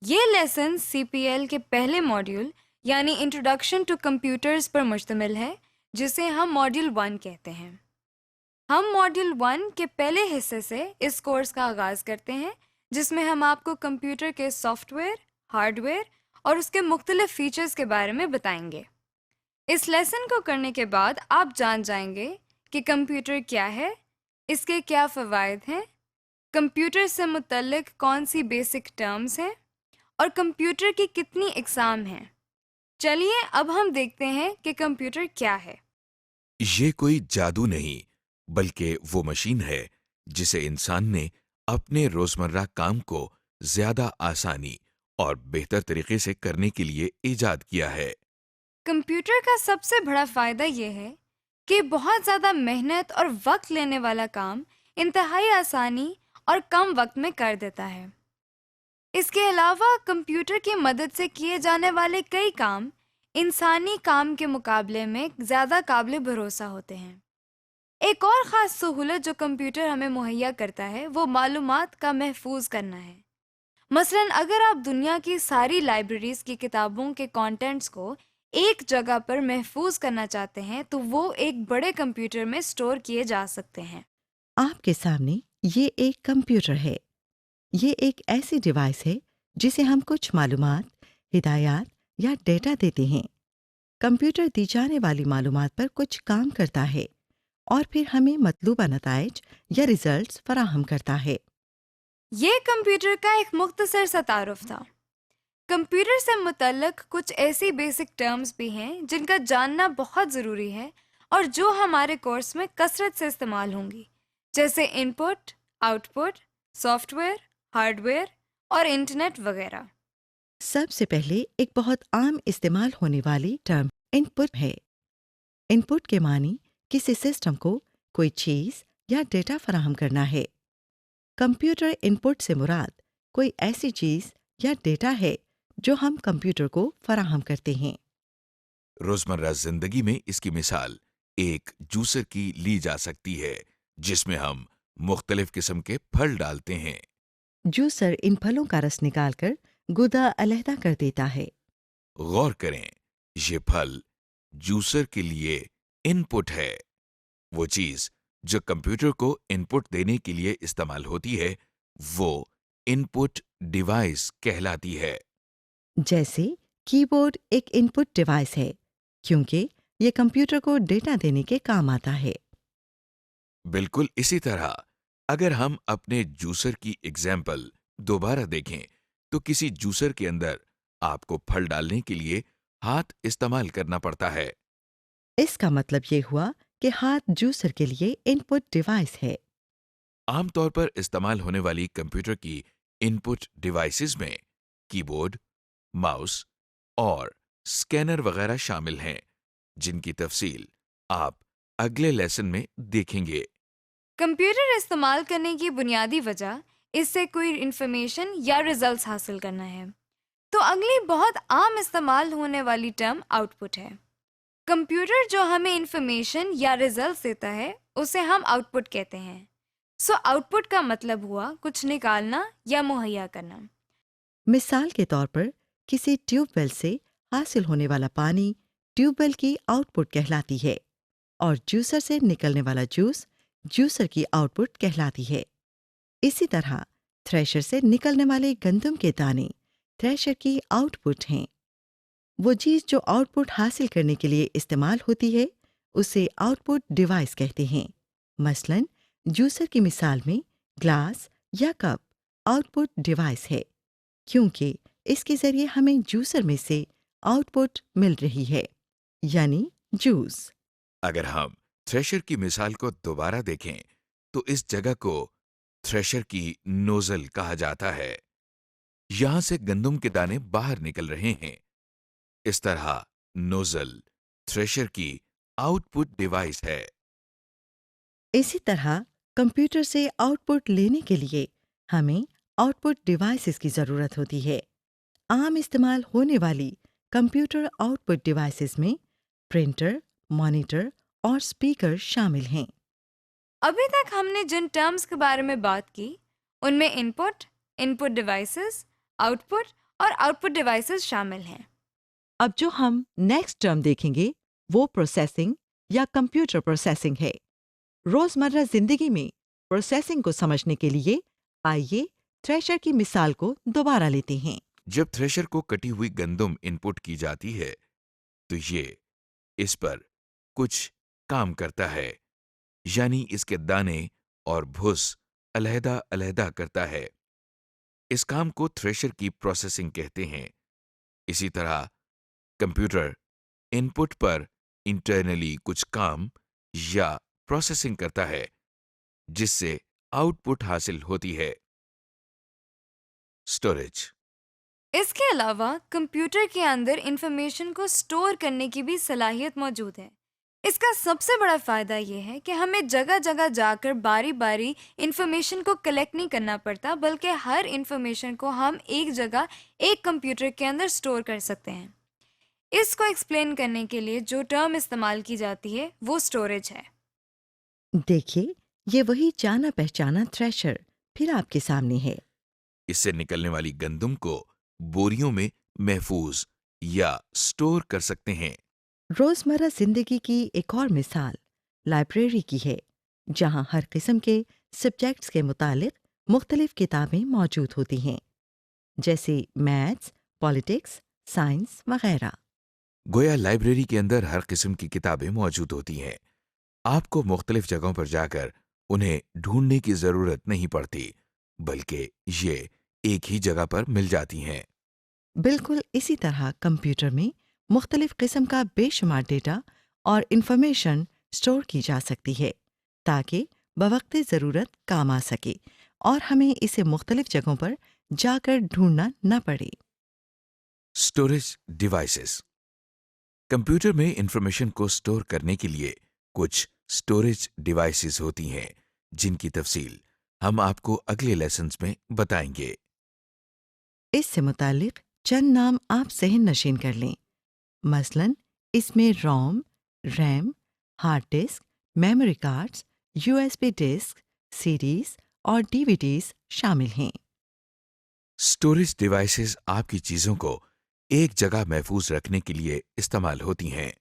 یہ لیسن سی P L کے پہلے ماڈیول یعنی انٹروڈکشن ٹو کمپیوٹرز پر مشتمل ہے، جسے ہم ماڈیول 1 کہتے ہیں۔ ہم ماڈیول 1 کے پہلے حصے سے اس کورس کا آغاز کرتے ہیں، جس میں ہم آپ کو کمپیوٹر کے سافٹ ویئر، ہارڈ ویئر اور اس کے مختلف فیچرز کے بارے میں بتائیں گے۔ اس لیسن کو کرنے کے بعد آپ جان جائیں گے کہ کمپیوٹر کیا ہے، اس کے کیا فوائد ہیں، کمپیوٹر سے متعلق کون سی بیسک ٹرمز ہیں اور کمپیوٹر کی کتنی اقسام ہیں۔ چلیے اب ہم دیکھتے ہیں کہ کمپیوٹر کیا ہے۔ یہ کوئی جادو نہیں، بلکہ وہ مشین ہے جسے انسان نے اپنے روزمرہ کام کو زیادہ آسانی اور بہتر طریقے سے کرنے کے لیے ایجاد کیا ہے۔ کمپیوٹر کا سب سے بڑا فائدہ یہ ہے کہ بہت زیادہ محنت اور وقت لینے والا کام انتہائی آسانی اور کم وقت میں کر دیتا ہے۔ اس کے علاوہ کمپیوٹر کی مدد سے کیے جانے والے کئی کام انسانی کام کے مقابلے میں زیادہ قابل بھروسہ ہوتے ہیں۔ ایک اور خاص سہولت جو کمپیوٹر ہمیں مہیا کرتا ہے وہ معلومات کا محفوظ کرنا ہے۔ مثلا اگر آپ دنیا کی ساری لائبریریز کی کتابوں کے کانٹینٹس کو ایک جگہ پر محفوظ کرنا چاہتے ہیں تو وہ ایک بڑے کمپیوٹر میں اسٹور کیے جا سکتے ہیں۔ آپ کے سامنے یہ ایک کمپیوٹر ہے۔ یہ ایک ایسی ڈیوائس ہے جسے ہم کچھ معلومات، ہدایات یا ڈیٹا دیتے ہیں۔ کمپیوٹر دی جانے والی معلومات پر کچھ کام کرتا ہے اور پھر ہمیں مطلوبہ نتائج یا ریزلٹس فراہم کرتا ہے۔ یہ کمپیوٹر کا ایک مختصر سا تعارف تھا۔ کمپیوٹر سے متعلق کچھ ایسی بیسک ٹرمز بھی ہیں جن کا جاننا بہت ضروری ہے اور جو ہمارے کورس میں کثرت سے استعمال ہوں گی، جیسے input, output, software, hardware اور انٹرنیٹ وغیرہ۔ سب سے پہلے ایک بہت عام استعمال ہونے والی ٹرم ان پٹ ہے۔ ان پٹ کے معنی کسی سسٹم کو کوئی چیز یا ڈیٹا فراہم کرنا ہے۔ کمپیوٹر ان پٹ سے مراد کوئی ایسی چیز یا ڈیٹا ہے جو ہم کمپیوٹر کو فراہم کرتے ہیں۔ روزمرہ زندگی میں اس کی مثال ایک جوسر کی لی جا سکتی ہے، جس میں ہم مختلف قسم کے پھل ڈالتے ہیں۔ جوسر ان پھلوں کا رس نکال کر گودا علیحدہ کر دیتا ہے۔ غور کریں، یہ پھل جوسر کے لیے ان پٹ ہے۔ وہ چیز جو کمپیوٹر کو ان پٹ دینے کے لیے استعمال ہوتی ہے وہ ان پٹ ڈیوائس کہلاتی ہے۔ جیسے کی بورڈ ایک ان پٹ ڈیوائس ہے کیونکہ یہ کمپیوٹر کو ڈیٹا دینے کے کام آتا ہے۔ بالکل اسی طرح اگر ہم اپنے جوسر کی ایگزامپل دوبارہ دیکھیں تو کسی جوسر کے اندر آپ کو پھل ڈالنے کے لیے ہاتھ استعمال کرنا پڑتا ہے۔ اس کا مطلب یہ ہوا کہ ہاتھ جوسر کے لیے ان پٹ ڈیوائس ہے۔ عام طور پر استعمال ہونے والی کمپیوٹر کی ان پٹ ڈیوائسز میں کی بورڈ، ماؤس اور اسکینر وغیرہ شامل ہیں، جن کی تفصیل آپ اگلے لیسن میں دیکھیں گے۔ کمپیوٹر استعمال کرنے کی بنیادی وجہ اس سے کوئی انفارمیشن یا ریزلٹس حاصل کرنا ہے۔ تو اگلی بہت عام استعمال ہونے والی ٹرم آؤٹ پٹ ہے۔ کمپیوٹر جو ہمیں انفارمیشن یا ریزلٹس دیتا ہے اسے ہم آؤٹ پٹ کہتے ہیں۔ سو آؤٹ پٹ کا مطلب ہوا کچھ نکالنا یا مہیا کرنا۔ مثال کے طور پر کسی ٹیوب ویل سے حاصل ہونے والا پانی ٹیوب ویل کی آؤٹ پٹ کہلاتی ہے اور جوسر سے نکلنے والا جوس جوسر کی آؤٹ پٹ کہلاتی ہے۔ اسی طرح تھریشر سے نکلنے والے گندم کے دانے تھریشر کی آؤٹ پٹ ہیں۔ وہ چیز جو آؤٹ پٹ حاصل کرنے کے لیے استعمال ہوتی ہے اسے آؤٹ پٹ ڈیوائس کہتے ہیں۔ مثلاً جوسر کی مثال میں گلاس یا کپ آؤٹ پٹ ڈیوائس ہے کیونکہ اس کے ذریعے ہمیں جوسر میں سے آؤٹ پٹ مل رہی ہے، یعنی جوس۔ اگر ہم تھریشر کی مثال کو دوبارہ دیکھیں تو اس جگہ کو تھریشر کی نوزل کہا جاتا ہے۔ یہاں سے گندم کے دانے باہر نکل رہے ہیں۔ اس طرح نوزل تھریشر کی آؤٹ پٹ ڈیوائس ہے۔ اسی طرح کمپیوٹر سے آؤٹ پٹ لینے کے لیے ہمیں آؤٹ پٹ ڈیوائسز کی ضرورت ہوتی ہے۔ عام استعمال ہونے والی کمپیوٹر آؤٹ پٹ ڈیوائسز میں پرنٹر، مانیٹر اور اسپیکر شامل ہیں۔ ابھی تک ہم نے جن ٹرمز کے بارے میں بات کی ان میں ان پٹ ڈیوائسز، آؤٹ پٹ اور آؤٹ پٹ ڈیوائسز شامل ہیں۔ اب جو ہم نیکسٹ ٹرم دیکھیں گے وہ پروسیسنگ یا کمپیوٹر پروسیسنگ ہے۔ روزمرہ زندگی میں پروسیسنگ کو سمجھنے کے لیے آئیے تھریشر کی مثال کو دوبارہ لیتے ہیں۔ جب تھریشر کو کٹی ہوئی گندم ان پٹ کی جاتی ہے تو یہ اس پر کچھ کام کرتا ہے، یعنی اس کے دانے اور بھس علیحدہ علیحدہ کرتا ہے۔ اس کام کو تھریشر کی پروسیسنگ کہتے ہیں۔ اسی طرح کمپیوٹر ان پٹ پر انٹرنلی کچھ کام یا پروسیسنگ کرتا ہے جس سے آؤٹ پٹ حاصل ہوتی ہے۔ اسٹوریج۔ اس کے علاوہ کمپیوٹر کے اندر انفارمیشن کو سٹور کرنے کی بھی صلاحیت موجود ہے۔ اس کا سب سے بڑا فائدہ یہ ہے کہ ہمیں جگہ جگہ جا کر باری باری انفارمیشن کو کلیکٹ نہیں کرنا پڑتا، بلکہ ہر انفارمیشن کو ہم ایک جگہ ایک کمپیوٹر کے اندر سٹور کر سکتے ہیں۔ اس کو ایکسپلین کرنے کے لیے جو ٹرم استعمال کی جاتی ہے وہ سٹوریج ہے۔ دیکھیے یہ وہی جانا پہچانا تھریشر پھر آپ کے سامنے ہے۔ اس سے نکلنے والی گندم کو بوریوں میں محفوظ یا سٹور کر سکتے ہیں۔ روزمرہ زندگی کی ایک اور مثال لائبریری کی ہے، جہاں ہر قسم کے سبجیکٹس کے متعلق مختلف کتابیں موجود ہوتی ہیں، جیسے میتھس، پالیٹکس، سائنس وغیرہ۔ گویا لائبریری کے اندر ہر قسم کی کتابیں موجود ہوتی ہیں۔ آپ کو مختلف جگہوں پر جا کر انہیں ڈھونڈنے کی ضرورت نہیں پڑتی، بلکہ یہ ایک ہی جگہ پر مل جاتی ہیں۔ بالکل اسی طرح کمپیوٹر میں مختلف قسم کا بے شمار ڈیٹا اور انفارمیشن سٹور کی جا سکتی ہے تاکہ بوقت ضرورت کام آ سکے اور ہمیں اسے مختلف جگہوں پر جا کر ڈھونڈنا نہ پڑے۔ Storage devices. کمپیوٹر میں انفارمیشن کو سٹور کرنے کے لیے کچھ اسٹوریج ڈیوائسز ہوتی ہیں جن کی تفصیل ہم آپ کو اگلے لیسنز میں بتائیں گے۔ اس سے متعلق چند نام آپ ذہن نشین کر لیں، مثلاً اس میں ROM, RAM, hard disk, memory cards, U S B disk, CDs اور ڈی وی ڈیز شامل ہیں۔ اسٹوریج ڈیوائسز آپ کی چیزوں کو ایک جگہ محفوظ رکھنے کے لیے استعمال ہوتی ہیں۔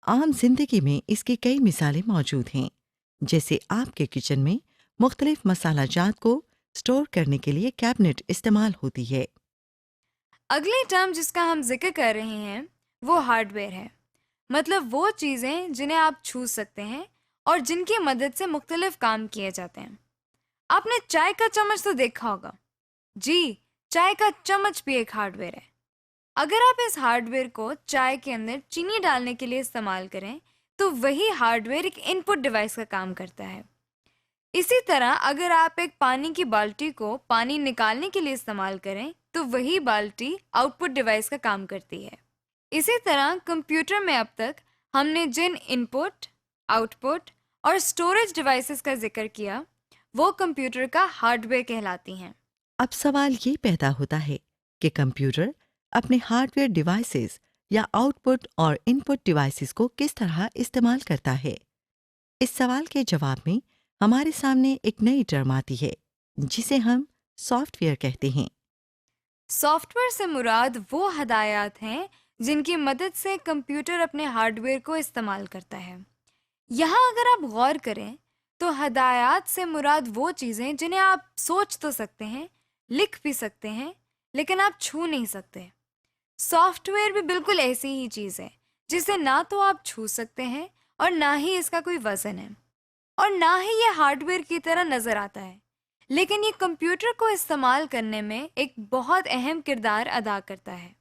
عام زندگی میں اس کی کئی مثالیں موجود ہیں، جیسے آپ کے کچن میں مختلف مسالہ جات کو سٹور کرنے کے لیے کیبنٹ استعمال ہوتی ہے۔ اگلی ٹرم جس کا ہم ذکر کر رہے ہیں وہ ہارڈ ویئر ہے، مطلب وہ چیزیں جنہیں آپ چھو سکتے ہیں اور جن کی مدد سے مختلف کام کیے جاتے ہیں۔ آپ نے چائے کا چمچ تو دیکھا ہوگا، جی چائے کا چمچ بھی ایک ہارڈ ویئر ہے۔ اگر آپ اس ہارڈ ویئر کو چائے کے اندر چینی ڈالنے کے لیے استعمال کریں تو وہی ہارڈ ویئر ایک ان پٹ ڈیوائس کا کام کرتا ہے۔ اسی طرح اگر آپ ایک پانی کی بالٹی کو پانی نکالنے کے لیے استعمال کریں تو وہی بالٹی آؤٹ پٹ ڈیوائس کا کام کرتی ہے۔ اسی طرح کمپیوٹر میں اب تک ہم نے جن ان پٹ، آؤٹ پٹ اور اسٹوریج ڈیوائسز کا ذکر کیا وہ کمپیوٹر کا ہارڈ ویئر کہلاتی ہیں۔ اب سوال یہ پیدا ہوتا ہے کہ کمپیوٹر اپنے ہارڈ ویئر ڈیوائسز یا آؤٹ پٹ اور ان پٹ ڈیوائسز کو کس طرح استعمال کرتا ہے؟ اس سوال کے جواب میں ہمارے سامنے ایک نئی ٹرم آتی ہے جسے ہم سافٹ ویئر کہتے ہیں۔ سافٹ ویئر سے مراد وہ ہدایات ہیں جن کی مدد سے کمپیوٹر اپنے ہارڈ ویئر کو استعمال کرتا ہے۔ یہاں اگر آپ غور کریں تو ہدایات سے مراد وہ چیزیں جنہیں آپ سوچ تو سکتے ہیں، لکھ بھی سکتے ہیں، لیکن آپ چھو نہیں سکتے۔ سافٹ ویئر بھی بالکل ایسی ہی چیز ہے جسے نہ تو آپ چھو سکتے ہیں اور نہ ہی اس کا کوئی وزن ہے، اور نہ ہی یہ ہارڈ ویئر کی طرح نظر آتا ہے، لیکن یہ کمپیوٹر کو استعمال کرنے میں ایک بہت اہم کردار ادا کرتا ہے۔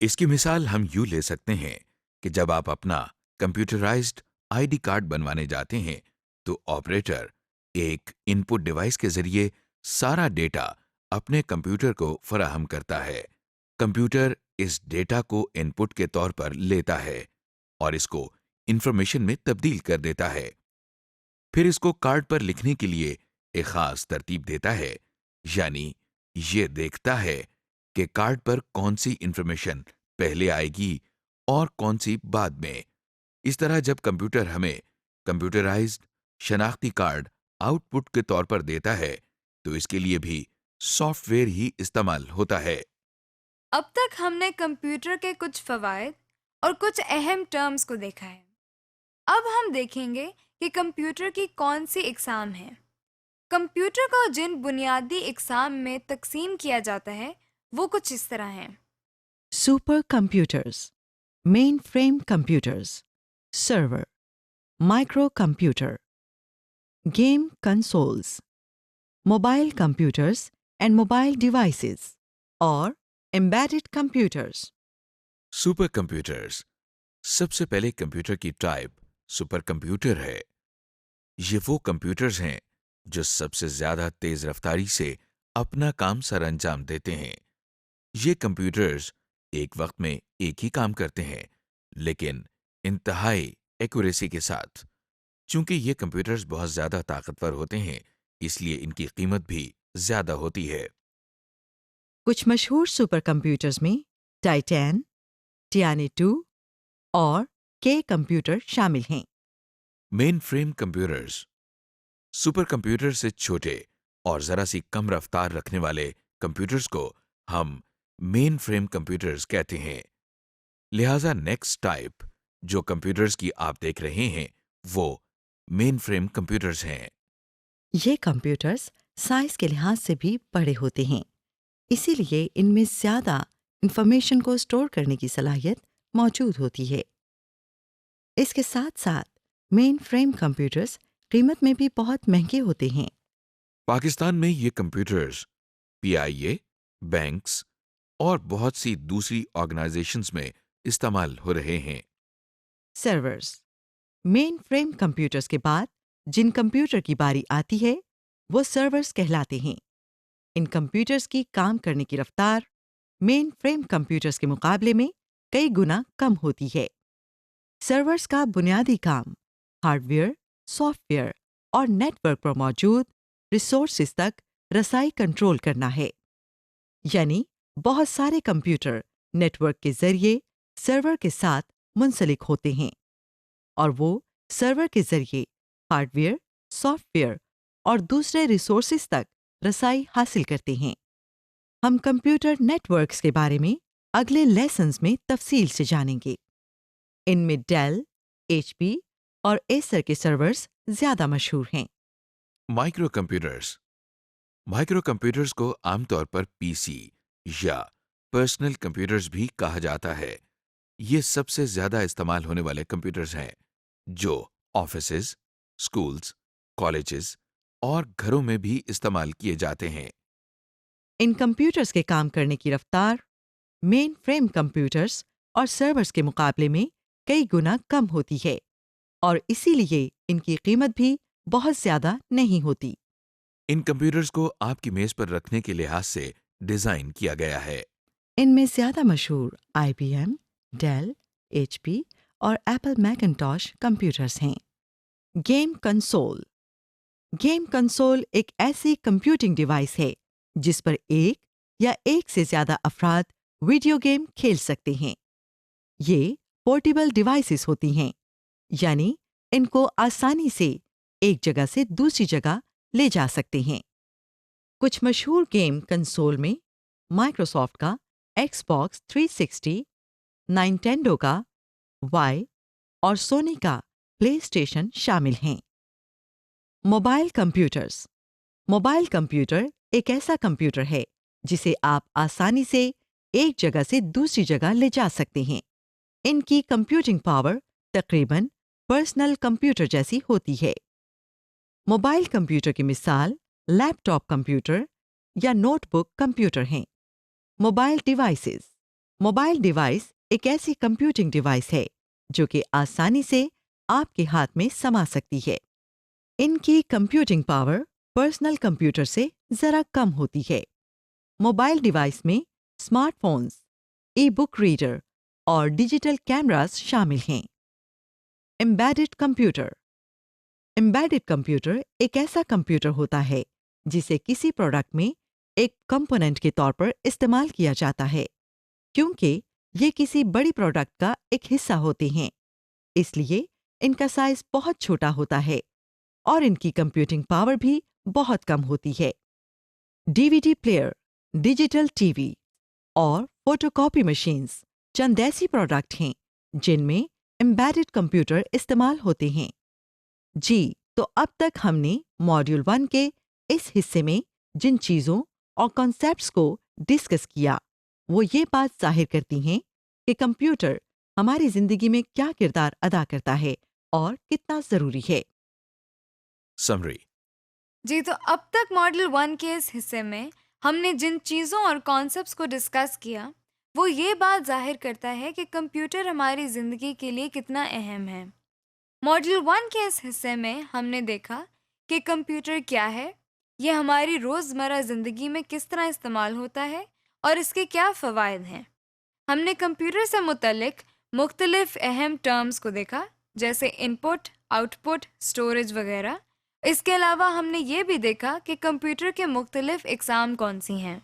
اس کی مثال ہم یوں لے سکتے ہیں کہ جب آپ اپنا کمپیوٹرائزڈ آئی ڈی کارڈ بنوانے جاتے ہیں تو آپریٹر ایک ان پٹ ڈیوائس کے ذریعے سارا ڈیٹا اپنے کمپیوٹر کو فراہم کرتا ہے۔ کمپیوٹر اس ڈیٹا کو ان پٹ کے طور پر لیتا ہے اور اس کو انفارمیشن میں تبدیل کر دیتا ہے، پھر اس کو کارڈ پر لکھنے کے لیے ایک خاص ترتیب دیتا ہے، یعنی یہ دیکھتا ہے کہ کارڈ پر کون سی انفارمیشن پہلے آئے گی اور کون سی بعد میں۔ اس طرح جب کمپیوٹر ہمیں کمپیوٹرائزڈ شناختی کارڈ آؤٹ پٹ کے طور پر دیتا ہے تو اس کے لیے بھی سافٹ ویئر ہی استعمال ہوتا ہے۔ اب تک ہم نے کمپیوٹر کے کچھ فوائد اور کچھ اہم ٹرمز کو دیکھا ہے۔ اب ہم دیکھیں گے کہ کمپیوٹر کی کون سی اقسام ہیں۔ کمپیوٹر کو جن بنیادی اقسام میں تقسیم کیا جاتا ہے وہ کچھ اس طرح ہیں۔ Supercomputers, mainframe computers, server, microcomputer, game consoles, mobile computers and mobile devices, اور embedded کمپیوٹرز۔ Supercomputers. سب سے پہلے کمپیوٹر کی ٹائپ سپر کمپیوٹر ہے۔ یہ وہ کمپیوٹرز ہیں جو سب سے زیادہ تیز رفتاری سے اپنا کام سر انجام دیتے ہیں۔ یہ کمپیوٹرز ایک وقت میں ایک ہی کام کرتے ہیں، لیکن انتہائی ایکوریسی کے ساتھ۔ چونکہ یہ کمپیوٹرز بہت زیادہ طاقتور ہوتے ہیں، اس لیے ان کی قیمت بھی زیادہ ہوتی ہے۔ کچھ مشہور سپر کمپیوٹرز میں ٹائٹین، ٹیانی 2 اور کے کمپیوٹر شامل ہیں۔ مین فریم کمپیوٹرز۔ سپر کمپیوٹر سے چھوٹے اور ذرا سی کم رفتار رکھنے والے کمپیوٹرز کو ہم مین فریم کمپیوٹرز کہتے ہیں۔ لہذا نیکسٹ ٹائپ جو کمپیوٹرز کی آپ دیکھ رہے ہیں وہ مین فریم کمپیوٹرز ہیں۔ یہ کمپیوٹرز سائز کے لحاظ سے بھی بڑے ہوتے ہیں، اسی لیے ان میں زیادہ انفارمیشن کو اسٹور کرنے کی صلاحیت موجود ہوتی ہے۔ اس کے ساتھ ساتھ مین فریم کمپیوٹرز قیمت میں بھی بہت مہنگے ہوتے ہیں۔ پاکستان میں یہ کمپیوٹرز PIA، بینکس اور بہت سی دوسری آرگنائزیشنز میں استعمال ہو رہے ہیں۔ سرورز۔ مین فریم کمپیوٹرز کے بعد جن کمپیوٹر کی باری آتی ہے وہ سرورز کہلاتے ہیں۔ ان کمپیوٹرز کی کام کرنے کی رفتار مین فریم کمپیوٹرز کے مقابلے میں کئی گنا کم ہوتی ہے۔ سرورز کا بنیادی کام ہارڈ ویئر، سافٹ ویئر اور نیٹ ورک پر موجود ریسورسز تک رسائی کنٹرول کرنا ہے۔ یعنی بہت سارے کمپیوٹر نیٹ ورک کے ذریعے سرور کے ساتھ منسلک ہوتے ہیں، اور وہ سرور کے ذریعے ہارڈ ویئر، سافٹ ویئر اور دوسرے ریسورسز تک رسائی حاصل کرتے ہیں۔ ہم کمپیوٹر نیٹ ورکس کے بارے میں اگلے لیسنز میں تفصیل سے جانیں گے۔ ان میں ڈیل، HP اور ایسر کے سرورز زیادہ مشہور ہیں۔ Micro computers. مائکرو کمپیوٹرز کو عام طور پر PC یا پرسنل کمپیوٹرز بھی کہا جاتا ہے۔ یہ سب سے زیادہ استعمال ہونے والے کمپیوٹرز ہیں جو آفیسز، اسکولز، کالجز اور گھروں میں بھی استعمال کیے جاتے ہیں۔ ان کمپیوٹرز کے کام کرنے کی رفتار مین فریم کمپیوٹرز اور سرورز کے مقابلے میں کئی گنا کم ہوتی ہے، اور اسی لیے ان کی قیمت بھی بہت زیادہ نہیں ہوتی۔ ان کمپیوٹرز کو آپ کی میز پر رکھنے کے لحاظ سے ڈیزائن کیا گیا ہے۔ ان میں زیادہ مشہور IBM، ڈیل، HP اور ایپل میکنٹاش کمپیوٹرز ہیں۔ Game console. گیم کنسول ایک ایسی کمپیوٹنگ ڈیوائس ہے جس پر ایک یا ایک سے زیادہ افراد ویڈیو گیم کھیل سکتے ہیں۔ یہ پورٹیبل ڈیوائسز ہوتی ہیں، یعنی ان کو آسانی سے ایک جگہ سے دوسری جگہ لے جا سکتے ہیں۔ کچھ مشہور گیم کنسول میں مائکروسافٹ کا ایکس باکس 360، نائنٹینڈو کا وائی اور سونی کا پلے اسٹیشن شامل ہیں۔ Mobile computers. موبائل کمپیوٹر ایک ایسا کمپیوٹر ہے جسے آپ آسانی سے ایک جگہ سے دوسری جگہ لے جا سکتے ہیں۔ ان کی کمپیوٹنگ پاور تقریباً پرسنل کمپیوٹر جیسی ہوتی ہے۔ موبائل کمپیوٹر کی مثال لیپ ٹاپ کمپیوٹر یا نوٹ بک کمپیوٹر ہیں۔ Mobile devices. موبائل ڈیوائس ایک ایسی کمپیوٹنگ ڈیوائس ہے جو کہ آسانی سے آپ کے ہاتھ میں سما سکتی ہے۔ ان کی کمپیوٹنگ پاور پرسنل کمپیوٹر سے ذرا کم ہوتی ہے۔ موبائل ڈیوائس میں اسمارٹ فونز، ای بک ریڈر اور ڈیجیٹل کیمراز شامل ہیں۔ Embedded computer. امبیڈڈ کمپیوٹر ایک ایسا کمپیوٹر ہوتا ہے جسے کسی پروڈکٹ میں ایک کمپوننٹ کے طور پر استعمال کیا جاتا ہے، کیونکہ یہ کسی بڑی پروڈکٹ کا ایک حصہ ہوتے ہیں، اس لیے ان کا سائز بہت چھوٹا ہوتا ہے اور ان کی کمپیوٹنگ پاور بھی بہت کم ہوتی ہے۔ DVD player, digital TV۔ اور فوٹو کاپی مشینز چند ایسی پروڈکٹ ہیں جن میں امبیڈڈ کمپیوٹر استعمال ہوتے ہیں۔ جی، تو اب تک ہم نے ماڈیول 1 کے اس حصے میں جن چیزوں اور کانسیپٹس کو ڈسکس کیا وہ یہ بات ظاہر کرتی ہیں کہ کمپیوٹر ہماری زندگی میں کیا کردار ادا کرتا ہے اور کتنا ضروری ہے۔ سمری۔ جی، تو اب تک ماڈل 1 کے اس حصے میں ہم نے جن چیزوں اور کانسیپٹس کو ڈسکس کیا وہ یہ بات ظاہر کرتا ہے کہ کمپیوٹر ہماری زندگی کے لیے کتنا اہم ہے۔ ماڈل 1 کے اس حصے میں ہم نے دیکھا کہ کمپیوٹر کیا ہے، یہ ہماری روزمرہ زندگی میں کس طرح استعمال ہوتا ہے اور اس کے کیا فوائد ہیں۔ ہم نے کمپیوٹر سے متعلق مختلف اہم ٹرمز کو دیکھا جیسے input, out put, storage وغیرہ۔ اس کے علاوہ ہم نے یہ بھی دیکھا کہ کمپیوٹر کے مختلف اقسام کون سی ہیں۔